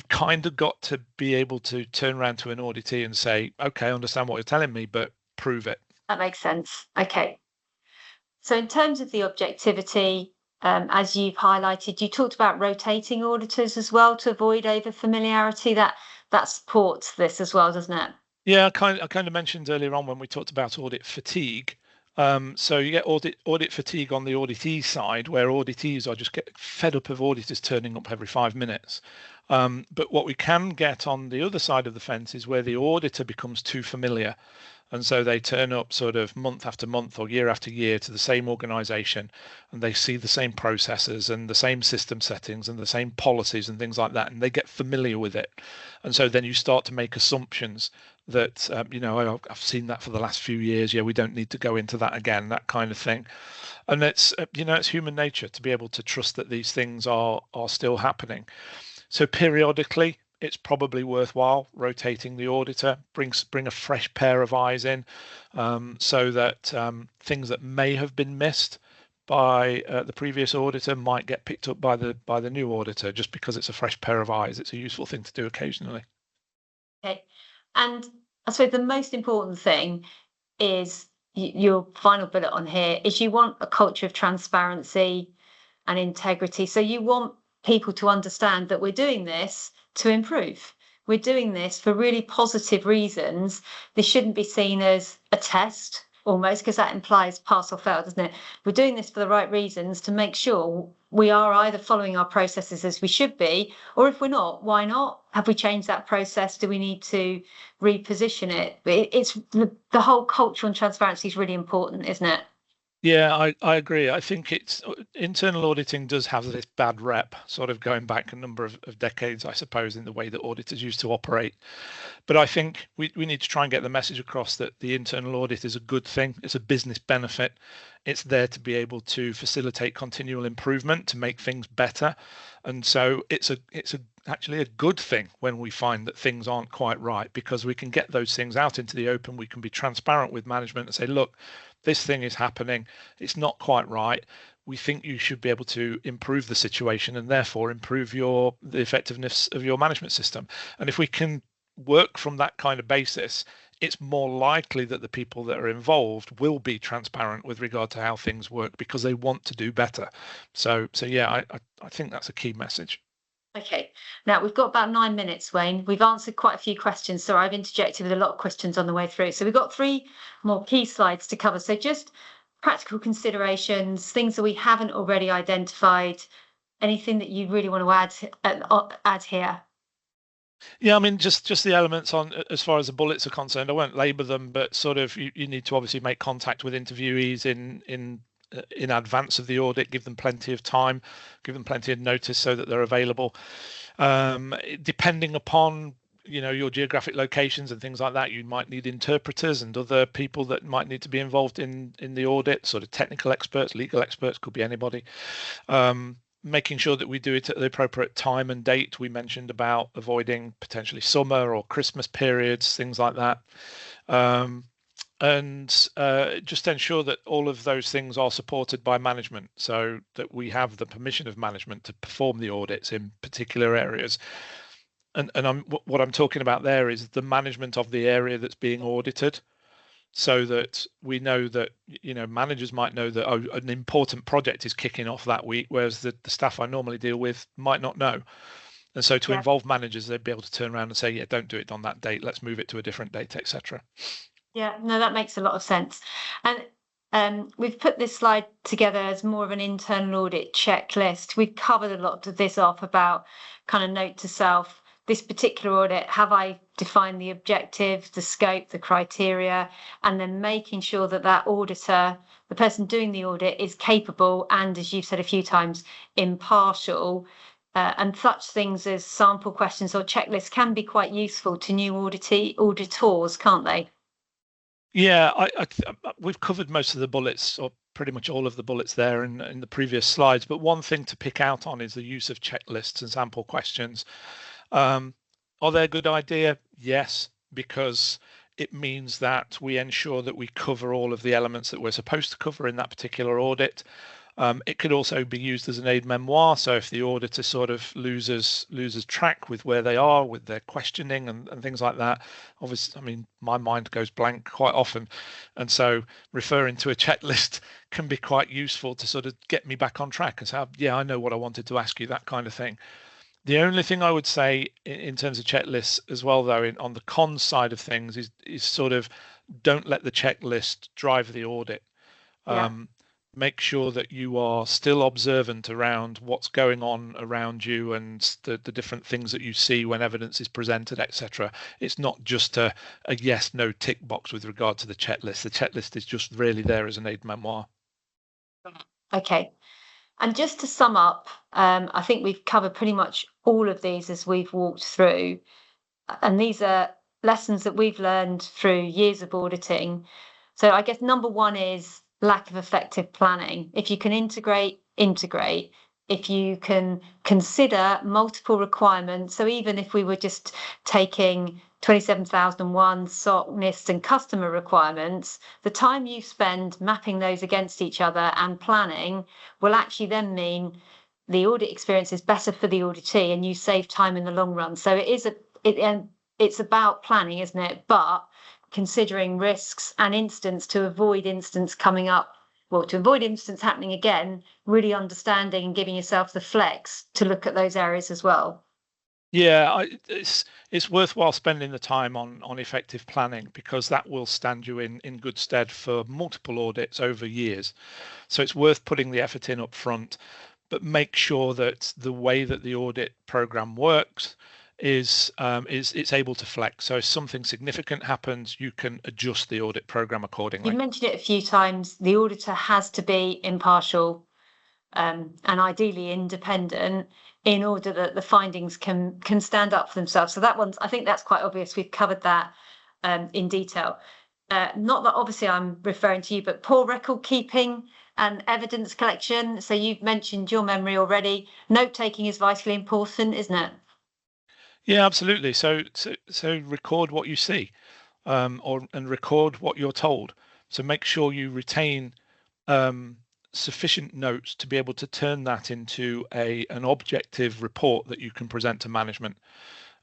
kind of got to be able to turn around to an auditee and say, okay, I understand what you're telling me, but prove it. That makes sense. Okay. So in terms of the objectivity, as you've highlighted, you talked about rotating auditors as well to avoid over familiarity. That supports this as well, doesn't it? Yeah, I kind of mentioned earlier on when we talked about audit fatigue. So you get audit fatigue on the auditee side, where auditees are just get fed up of auditors turning up every 5 minutes. But what we can get on the other side of the fence is where the auditor becomes too familiar. And so they turn up sort of month after month or year after year to the same organization, and they see the same processes and the same system settings and the same policies and things like that, and they get familiar with it. And so then you start to make assumptions that, I've seen that for the last few years. Yeah, we don't need to go into that again, that kind of thing. And it's, it's human nature to be able to trust that these things are still happening. So periodically, it's probably worthwhile rotating the auditor, bring a fresh pair of eyes in, so that things that may have been missed by the previous auditor might get picked up by the new auditor, just because it's a fresh pair of eyes. It's a useful thing to do occasionally. Okay. And I suppose the most important thing is your final bullet on here is you want a culture of transparency and integrity. So you want people to understand that we're doing this to improve. We're doing this for really positive reasons. This shouldn't be seen as a test almost, because that implies pass or fail, doesn't it? We're doing this for the right reasons to make sure we are either following our processes as we should be, or if we're not, why not? Have we changed that process? Do we need to reposition it? It's the whole culture and transparency is really important, isn't it? Yeah, I agree. I think it's internal auditing does have this bad rep, sort of going back a number of decades, I suppose, in the way that auditors used to operate. But I think we need to try and get the message across that the internal audit is a good thing. It's a business benefit. It's there to be able to facilitate continual improvement, to make things better. And so it's actually a good thing when we find that things aren't quite right, because we can get those things out into the open. We can be transparent with management and say, look, this thing is happening. It's not quite right. We think you should be able to improve the situation and therefore improve the effectiveness of your management system. And if we can work from that kind of basis, it's more likely that the people that are involved will be transparent with regard to how things work, because they want to do better. So yeah, I think that's a key message. Okay, now we've got about 9 minutes, Wayne. We've answered quite a few questions, so I've interjected with a lot of questions on the way through. So we've got 3 more key slides to cover. So just practical considerations, things that we haven't already identified, anything that you really want to add here? Yeah, I mean, just the elements on as far as the bullets are concerned. I won't labour them, but sort of you need to obviously make contact with interviewees in advance of the audit, give them plenty of time, give them plenty of notice so that they're available. Depending upon your geographic locations and things like that, you might need interpreters and other people that might need to be involved in the audit, sort of technical experts, legal experts, could be anybody. Making sure that we do it at the appropriate time and date. We mentioned about avoiding potentially summer or Christmas periods, things like that. And just ensure that all of those things are supported by management, so that we have the permission of management to perform the audits in particular areas. And what I'm talking about there is the management of the area that's being audited, so that we know that managers might know that an important project is kicking off that week, whereas the staff I normally deal with might not know. And so to involve managers, they'd be able to turn around and say, yeah, don't do it on that date, let's move it to a different date, etc. Yeah, no, that makes a lot of sense. And we've put this slide together as more of an internal audit checklist. We've covered a lot of this off about kind of note to self. This particular audit, have I defined the objectives, the scope, the criteria, and then making sure that that auditor, the person doing the audit, is capable and, as you've said a few times, impartial. And such things as sample questions or checklists can be quite useful to new auditors, can't they? Yeah, we've covered most of the bullets, or pretty much all of the bullets there in the previous slides. But one thing to pick out on is the use of checklists and sample questions. Are they a good idea? Yes, because it means that we ensure that we cover all of the elements that we're supposed to cover in that particular audit. It could also be used as an aide-memoire. So if the auditor sort of loses track with where they are with their questioning and things like that, obviously, I mean, my mind goes blank quite often. And so referring to a checklist can be quite useful to sort of get me back on track and say, yeah, I know what I wanted to ask you, that kind of thing. The only thing I would say in terms of checklists as well, though, on the cons side of things is sort of don't let the checklist drive the audit. Make sure that you are still observant around what's going on around you and the different things that you see when evidence is presented, etc. It's not just a yes, no tick box with regard to the checklist. The checklist is just really there as an aide-memoire. Okay. And just to sum up, I think we've covered pretty much all of these as we've walked through. And these are lessons that we've learned through years of auditing. So I guess number 1 is lack of effective planning. If you can integrate. If you can consider multiple requirements. So even if we were just taking 27001 SOC, NIST and customer requirements, the time you spend mapping those against each other and planning will actually then mean the audit experience is better for the auditee and you save time in the long run. So it's about planning, isn't it? But considering risks and instance to avoid instance coming up, well, to avoid instance happening again, really understanding and giving yourself the flex to look at those areas as well. Yeah, it's worthwhile spending the time on effective planning, because that will stand you in good stead for multiple audits over years. So it's worth putting the effort in up front, but make sure that the way that the audit program works is it's able to flex. So if something significant happens, you can adjust the audit program accordingly. You've mentioned it a few times. The auditor has to be impartial and ideally independent in order that the findings can stand up for themselves. So that one's, I think that's quite obvious. We've covered that in detail. Not that obviously I'm referring to you, but poor record keeping and evidence collection. So you've mentioned your memory already. Note taking is vitally important, isn't it? Yeah, absolutely. So record what you see, and record what you're told. So make sure you retain sufficient notes to be able to turn that into an objective report that you can present to management.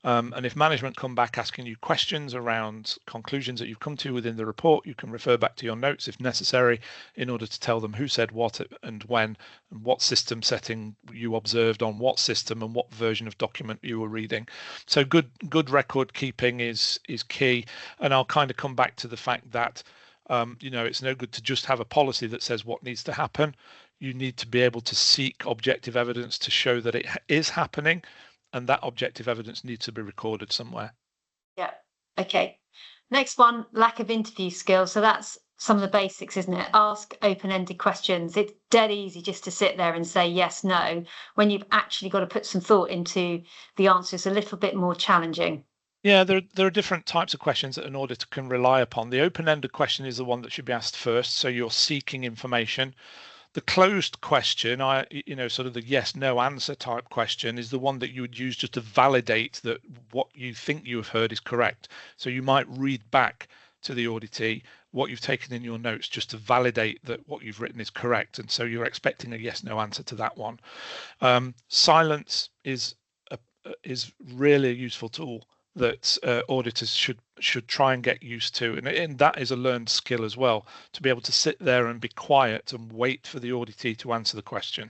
And if management come back asking you questions around conclusions that you've come to within the report, you can refer back to your notes if necessary in order to tell them who said what and when, and what system setting you observed on what system and what version of document you were reading. So good record keeping is key. And I'll kind of come back to the fact that it's no good to just have a policy that says what needs to happen. You need to be able to seek objective evidence to show that it is happening, and that objective evidence needs to be recorded somewhere. Yeah. Okay. Next one, lack of interview skills. So that's some of the basics, isn't it? Ask open-ended questions. It's dead easy just to sit there and say yes, no, when you've actually got to put some thought into the answers. A little bit more challenging. Yeah, there are different types of questions that an auditor can rely upon. The open-ended question is the one that should be asked first, so you're seeking information. The closed question, sort of the yes, no answer type question, is the one that you would use just to validate that what you think you have heard is correct. So you might read back to the auditee what you've taken in your notes just to validate that what you've written is correct. And so you're expecting a yes, no answer to that one. Silence is really a useful tool that auditors should try and get used to, and that is a learned skill as well, to be able to sit there and be quiet and wait for the auditee to answer the question,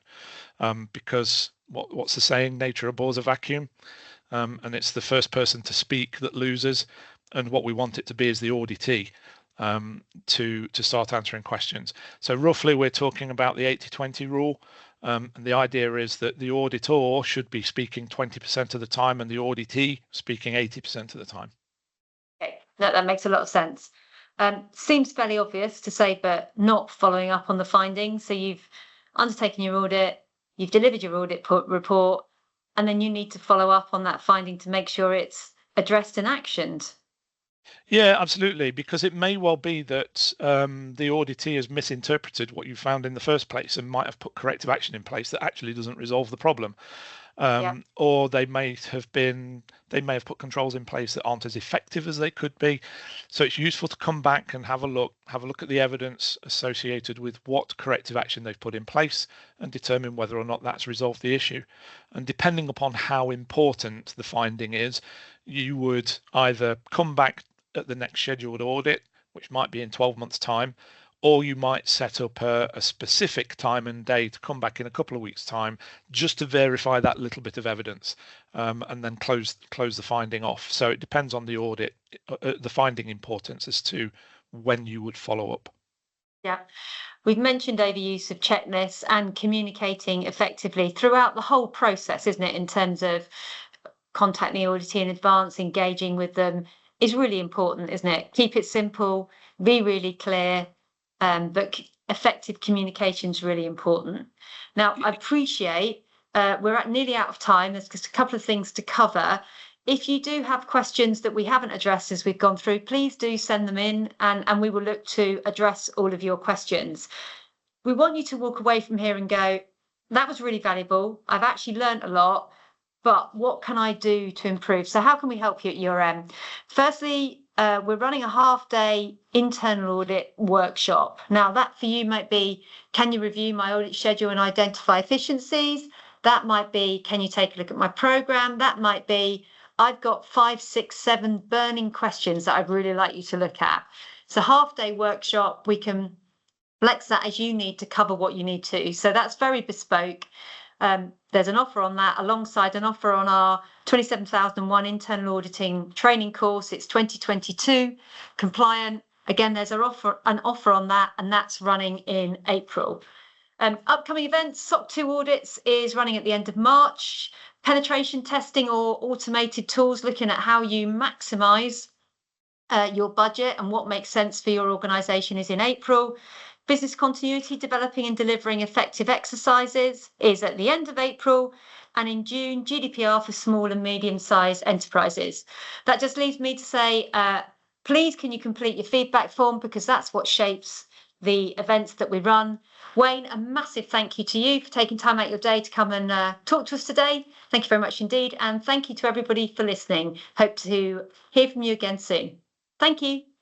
because what's the saying, nature abhors a vacuum, and it's the first person to speak that loses, and what we want it to be is the auditee to start answering questions. So roughly we're talking about the 80-20 rule. And the idea is that the auditor should be speaking 20% of the time and the auditee speaking 80% of the time. Okay, that makes a lot of sense. Seems fairly obvious to say, but not following up on the findings. So you've undertaken your audit, you've delivered your audit report, and then you need to follow up on that finding to make sure it's addressed and actioned. Yeah, absolutely, because it may well be that the auditee has misinterpreted what you found in the first place and might have put corrective action in place that actually doesn't resolve the problem. Or they may have put controls in place that aren't as effective as they could be. So it's useful to come back and have a look at the evidence associated with what corrective action they've put in place and determine whether or not that's resolved the issue. And depending upon how important the finding is, you would either come back at the next scheduled audit, which might be in 12 months' time, or you might set up a specific time and day to come back in a couple of weeks' time just to verify that little bit of evidence, and then close the finding off. So it depends on the audit, the finding importance as to when you would follow up. Yeah. We've mentioned overuse of checklists and communicating effectively throughout the whole process, isn't it? In terms of contacting the auditee in advance, engaging with them is really important, isn't it? Keep it simple, be really clear, but effective communication is really important. Now, I appreciate we're nearly out of time. There's just a couple of things to cover. If you do have questions that we haven't addressed as we've gone through, please do send them in and we will look to address all of your questions. We want you to walk away from here and go, that was really valuable. I've actually learned a lot. But what can I do to improve? So how can we help you at URM? Firstly, we're running a half-day internal audit workshop. Now, that for you might be, can you review my audit schedule and identify efficiencies? That might be, can you take a look at my program? That might be, I've got 5, 6, 7 burning questions that I'd really like you to look at. It's a half-day workshop. We can flex that as you need to cover what you need to. So that's very bespoke. there's an offer on that alongside an offer on our 27001 internal auditing training course. It's 2022 compliant. Again, there's an offer on that, and that's running in April. Upcoming events, SOC 2 audits is running at the end of March. Penetration testing or automated tools, looking at how you maximise your budget and what makes sense for your organisation, is in April. Business continuity, developing and delivering effective exercises, is at the end of April. And in June, GDPR for small and medium-sized enterprises. That just leaves me to say, please, can you complete your feedback form, because that's what shapes the events that we run. Wayne, a massive thank you to you for taking time out your day to come and talk to us today. Thank you very much indeed. And thank you to everybody for listening. Hope to hear from you again soon. Thank you.